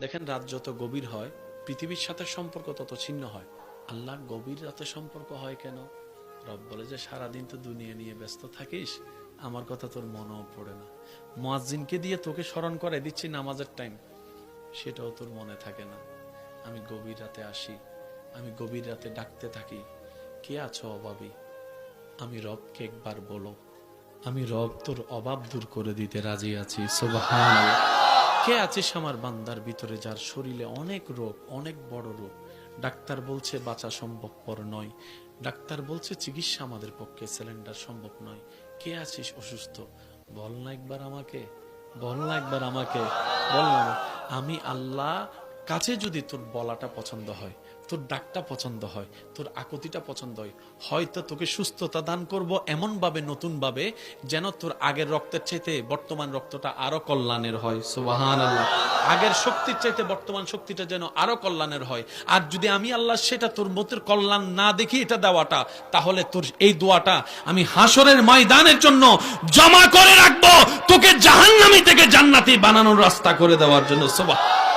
দেখেন, রাত যত গভীর হয় পৃথিবীর সাথে সম্পর্ক তত ছিন্ন হয়। আল্লাহ গভীর রাতে সম্পর্ক হয় কেন? রব বলে যে সারাদিন তো দুনিয়া নিয়ে ব্যস্ত থাকিস, আমার কথা তোর মনেও পড়ে না। মুয়াজ্জিনকে দিয়ে তোকে স্মরণ করে দিচ্ছি নামাজের টাইম, সেটাও তোর মনে থাকে না। আমি গভীর রাতে আসি, আমি গভীর রাতে ডাকতে থাকি, কে আছো অভাবী? আমি রবকে একবার বলো, আমি রব তোর অভাব দূর করে দিতে রাজি আছি। সুবহানাল্লাহ। কে আছিস আমার বান্দার ভিতরে যার শরীরে অনেক রোগ, অনেক বড় রোগ, ডাক্তার বলছে বাঁচা সম্ভবপর নয়, ডাক্তার বলছে চিকিৎসা আমাদের পক্ষে সিলিন্ডার সম্ভব নয়। কে আছিস অসুস্থ? বল না একবার আমাকে, বল না একবার আমাকে, বল না। আমি আল্লাহ কাছে যদি তোর বলাটা পছন্দ হয়, তোর ডাকটা পছন্দ হয়, তোর আকুতিটা পছন্দ হয়, হয়তো তোকে সুস্থতা দান করব এমন ভাবে, নতুন ভাবে, যেন তোর আগের রক্তের চাইতে বর্তমান রক্তটা আরো কল্যাণের হয়। সুবহানাল্লাহ। আগের শক্তির চাইতে বর্তমান শক্তিটা যেন আরো কল্যাণের হয়। আর যদি আমি আল্লাহ সেটা তোর মতের কল্যাণ না দেখি এটা দেওয়াটা, তাহলে তোর এই দোয়াটা আমি হাসরের ময়দানের জন্য জমা করে রাখবো, তোকে জাহান্নামী থেকে জান্নাতি বানানোর রাস্তা করে দেওয়ার জন্য। সুবহানাল্লাহ।